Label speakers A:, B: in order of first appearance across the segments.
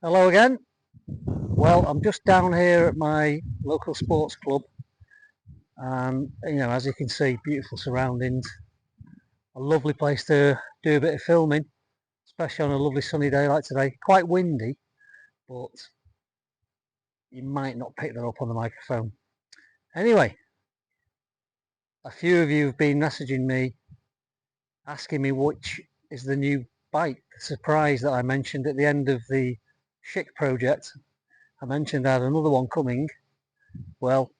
A: Hello again. Well, I'm just down here at my local sports club, and as you can see, beautiful surroundings, a lovely place to do a bit of filming, especially on a lovely sunny day like today. Quite windy, but you might not pick that up on the microphone. Anyway, a few of you have been messaging me, asking me which is the new bike, the surprise that I mentioned at the end of the Schick project. I mentioned I had another one coming. Well,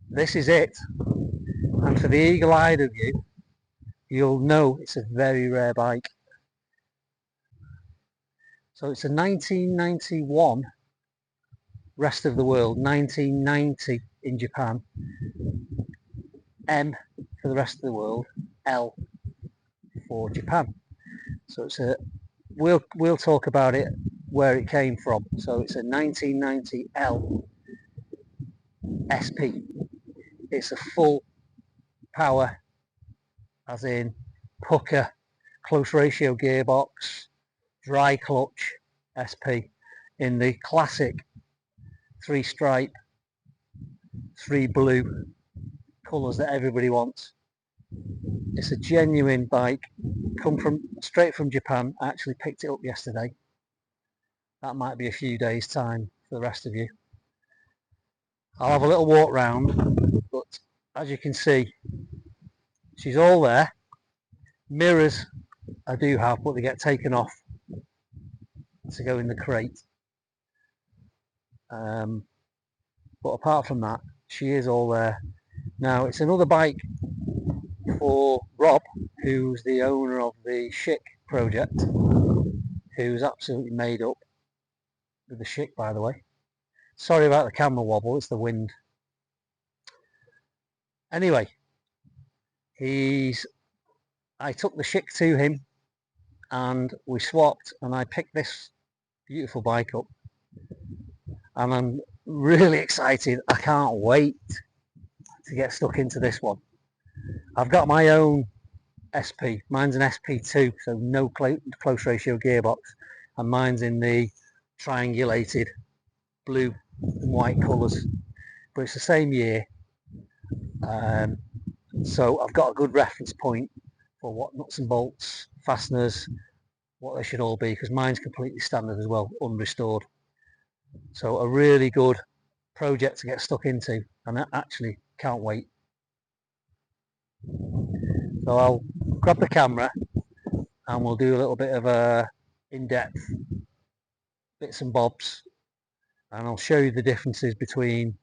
A: this is it, and for the eagle-eyed of you, you'll know it's a very rare bike. So it's a 1991 rest of the world, 1990 in Japan, M for the rest of the world, L for Japan. So it's we'll talk about it, where it came from. So it's a 1990 L SP. It's a full power, as in pucker, close ratio gearbox, dry clutch SP in the classic 3-stripe, 3 blue colours that everybody wants. It's a genuine bike, straight from Japan. I actually picked it up yesterday. That might be a few days time for the rest of you. I'll have a little walk round, but as you can see, she's all there. Mirrors I do have, but they get taken off to go in the crate. But apart from that, she is all there. Now, it's another bike for Rob, who's the owner of the Schick project, who's absolutely made up with the Schick, by the way. Sorry about the camera wobble, it's the wind. Anyway, I took the Schick to him and we swapped, and I picked this beautiful bike up, and I'm really excited. I can't wait to get stuck into this one. I've got my own SP. Mine's an SP2, so no close ratio gearbox, and mine's in the triangulated blue and white colours, but it's the same year, so I've got a good reference point for what nuts and bolts, fasteners, what they should all be, because mine's completely standard as well, unrestored. So a really good project to get stuck into, and I actually can't wait. So I'll grab the camera and we'll do a little bit of a in-depth bits and bobs, and I'll show you the differences between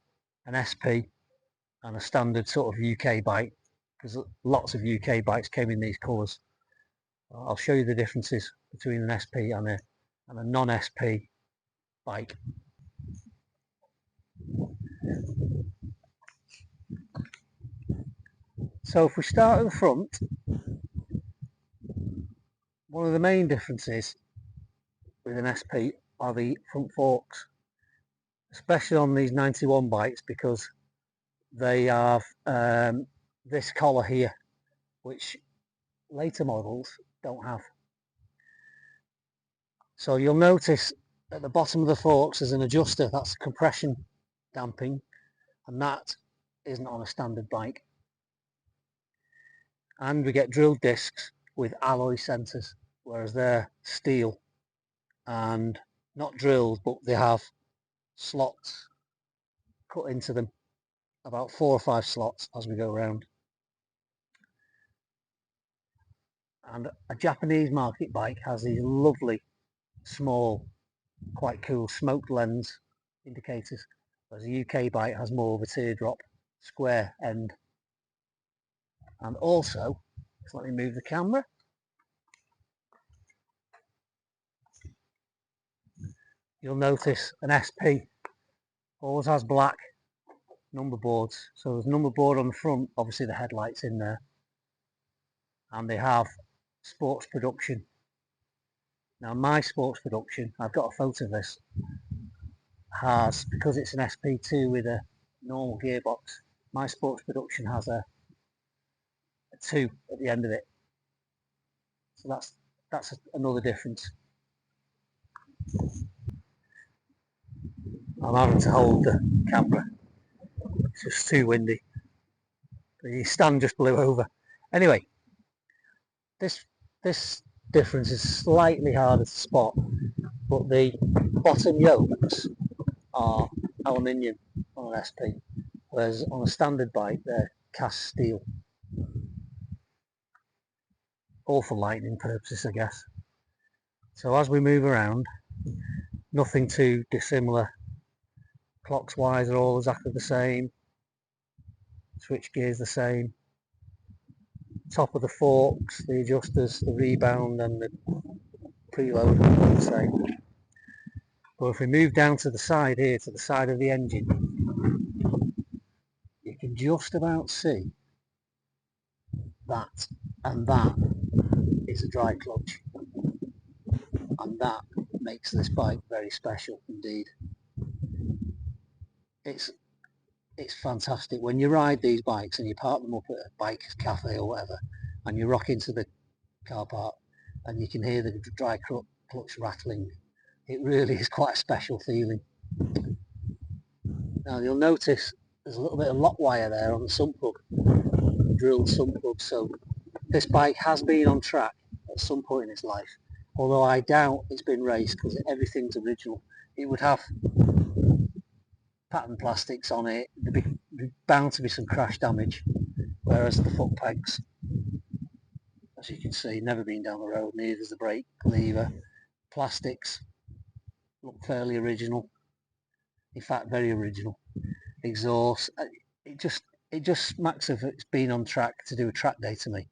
A: an SP and a standard sort of UK bike, because lots of UK bikes came in these colours. I'll show you the differences between an SP and a non-SP bike. So if we start at the front, one of the main differences with an SP are the front forks, especially on these 91 bikes, because they have this collar here, which later models don't have. So you'll notice at the bottom of the forks there's an adjuster, that's compression damping, and that isn't on a standard bike. And we get drilled discs with alloy centres, whereas they're steel and not drilled, but they have slots cut into them, about 4 or 5 slots as we go around. And a Japanese market bike has these lovely small, quite cool smoked lens indicators, whereas a UK bike has more of a teardrop square end. And also, just let me move the camera. You'll notice an SP always has black number boards. So there's a number board on the front, obviously the headlights in there, and they have sports production. Now my sports production, I've got a photo of this, has, because it's an SP2 with a normal gearbox, my sports production has a 2 at the end of it. So that's another difference. I'm having to hold the camera. It's just too windy. The stand just blew over. Anyway, this difference is slightly harder to spot, but the bottom yokes are aluminium on an SP, whereas on a standard bike they're cast steel. All for lighting purposes, I guess. So as we move around, nothing too dissimilar. Clocks wise are all exactly the same. Switch gears the same. Top of the forks, the adjusters, the rebound and the preload are the same. But if we move down to the side here, to the side of the engine, you can just about see that, and that is a dry clutch, and that makes this bike very special indeed. It's fantastic when you ride these bikes and you park them up at a bike cafe or whatever, and you rock into the car park and you can hear the dry clutch rattling. It really is quite a special feeling. Now you'll notice there's a little bit of lock wire there on the sump plug, drilled sump plug, so this bike has been on track at some point in its life, although I doubt it's been raced because everything's original. It would have pattern plastics on it, there'd be bound to be some crash damage, whereas the foot pegs, as you can see, never been down the road, neither's the brake lever. Plastics look fairly original, in fact very original. Exhaust, it just smacks of it's been on track to do a track day to me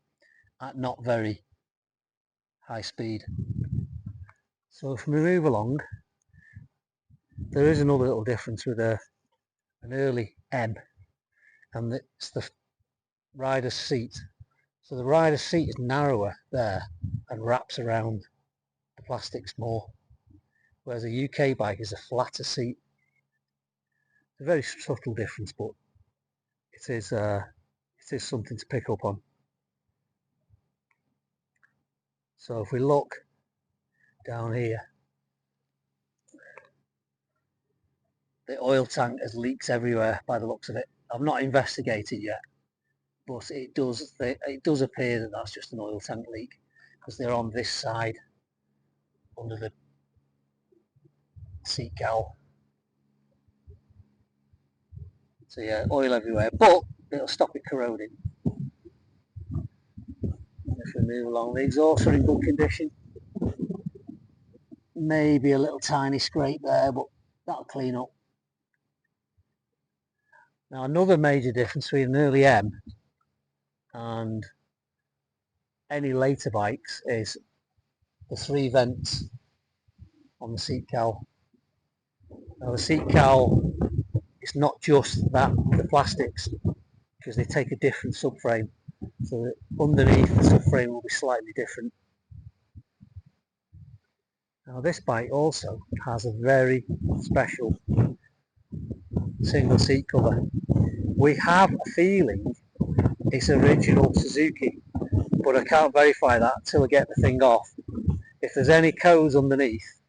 A: at not very high speed. So if we move along, there is another little difference with an early M, and it's the rider's seat. So the rider's seat is narrower there and wraps around the plastics more, whereas a UK bike is a flatter seat. It's a very subtle difference, but it is something to pick up on. So if we look down here, the oil tank has leaks everywhere by the looks of it. I've not investigated yet, but it does appear that that's just an oil tank leak, because they're on this side under the seat cowl. So yeah, oil everywhere, but it'll stop it corroding. If we move along, the exhausts are in good condition. Maybe a little tiny scrape there, but that'll clean up. Now another major difference between an early M and any later bikes is the 3 vents on the seat cowl. Now the seat cowl is not just that, the plastics, because they take a different subframe, so that underneath the subframe will be slightly different. Now this bike also has a very special single seat cover. We have a feeling it's original Suzuki, but I can't verify that until I get the thing off. If there's any codes underneath,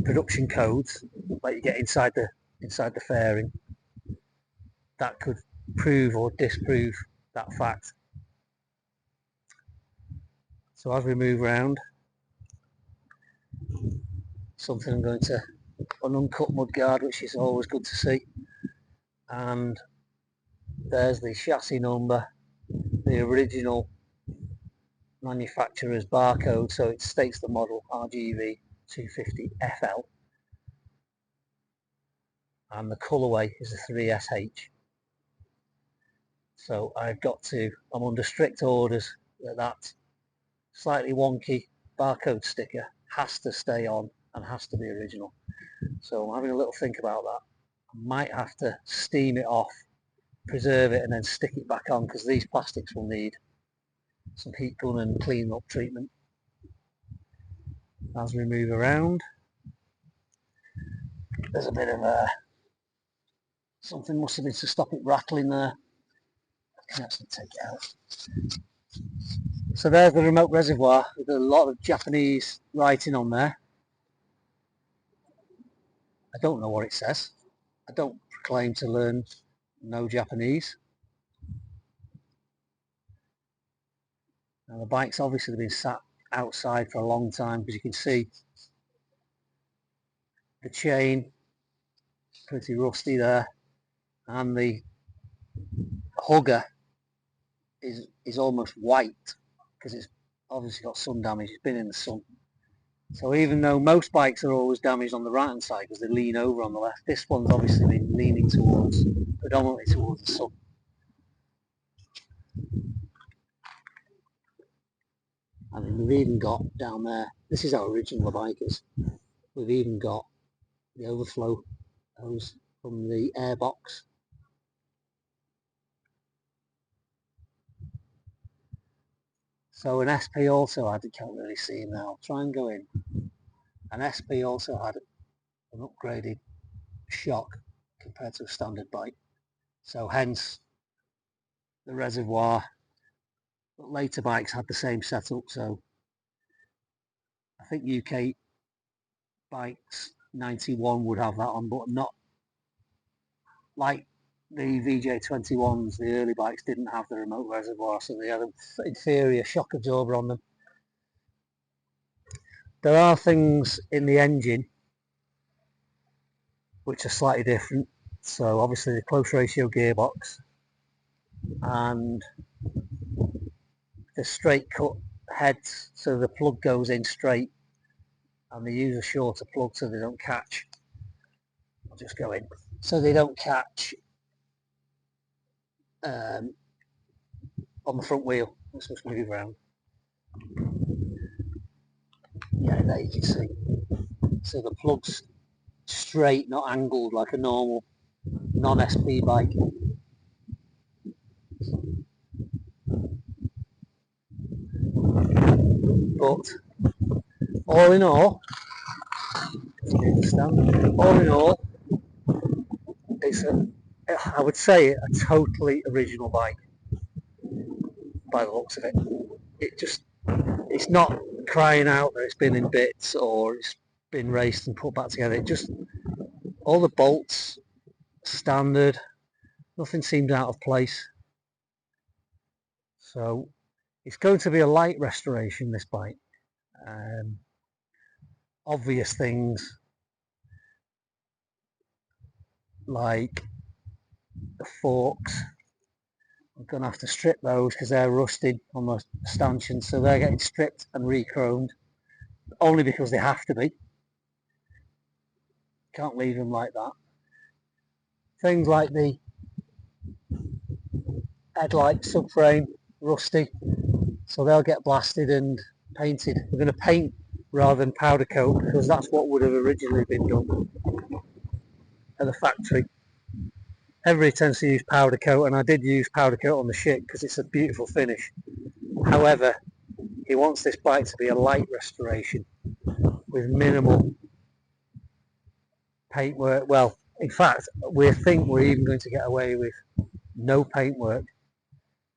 A: production codes, like you get inside the fairing, that could prove or disprove that fact. So as we move around, something I'm going to an uncut mudguard, which is always good to see, and there's the chassis number, the original manufacturer's barcode, so it states the model RGV250-SP, and the colourway is a 3SH. So I'm under strict orders that slightly wonky barcode sticker has to stay on and has to be original. So I'm having a little think about that. I might have to steam it off, preserve it, and then stick it back on, because these plastics will need some heat gun and clean up treatment. As we move around, there's a bit of something must have been to stop it rattling there. I can actually take it out. So there's the remote reservoir with a lot of Japanese writing on there. I don't know what it says. I don't claim to learn no Japanese. Now the bike's obviously been sat outside for a long time, because you can see the chain pretty rusty there, and the hugger is almost white because it's obviously got sun damage. It's been in the sun. So even though most bikes are always damaged on the right hand side because they lean over on the left, this one's obviously been leaning predominantly towards the sun. And then we've even got down there, this is how original the bike is, we've even got the overflow hose from the airbox. So an SP also had, you can't really see now, I'll try and go in. An SP also had an upgraded shock compared to a standard bike. So hence the reservoir. But later bikes had the same setup, so I think UK bikes 91 would have that on, but not like the VJ21s. The early bikes didn't have the remote reservoir, so they had an inferior shock absorber on them. There are things in the engine which are slightly different. So obviously the close ratio gearbox and the straight cut heads, so the plug goes in straight, and they use a shorter plug so they don't catch. I'll just go in. So they don't catch on the front wheel. Let's just move around. Yeah, there you can see. So the plug's straight, not angled like a normal non-SP bike. But all in all, it's I would say a totally original bike by the looks of it. It's not crying out that it's been in bits or it's been raced and put back together. It just, all the bolts standard, nothing seemed out of place. So it's going to be a light restoration, this bike. Obvious things like the forks, I'm going to have to strip those because they're rusted on the stanchions, so they're getting stripped and re-chromed, only because they have to be. Can't leave them like that. Things like the headlight subframe, rusty, so they'll get blasted and painted. We're going to paint rather than powder coat because that's what would have originally been done at the factory. Everybody tends to use powder coat, and I did use powder coat on the shit because it's a beautiful finish. However, he wants this bike to be a light restoration with minimal paintwork. Well, in fact, we think we're even going to get away with no paintwork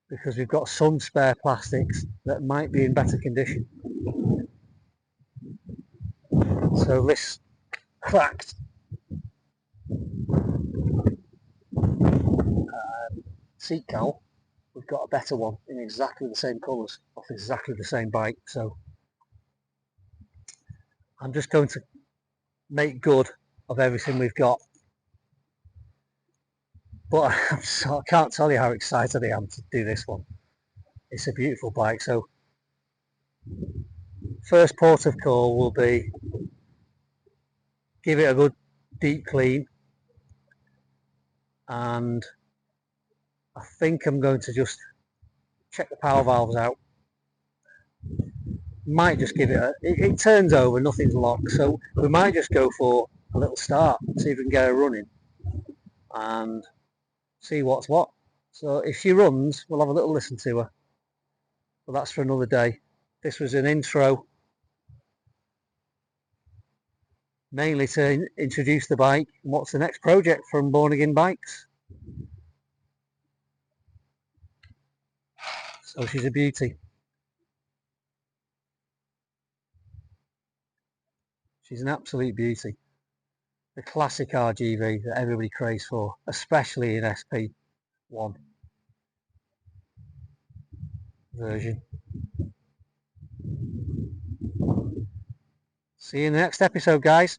A: because we've got some spare plastics that might be in better condition. So this cracked seat cowl, we've got a better one in exactly the same colours off exactly the same bike. So I'm just going to make good of everything we've got. But I can't tell you how excited I am to do this one. It's a beautiful bike. So first port of call will be give it a good deep clean, and I think I'm going to just check the power valves out. Might just give it it turns over, nothing's locked, so we might just go for a little start, see if we can get her running and see what's what. So if she runs, we'll have a little listen to her, but that's for another day. This was an intro mainly to introduce the bike and what's the next project from Born Again Bikes. So she's a beauty. She's an absolute beauty. the classic RGV that everybody craves for, especially in SP.1 version. See you in the next episode, guys.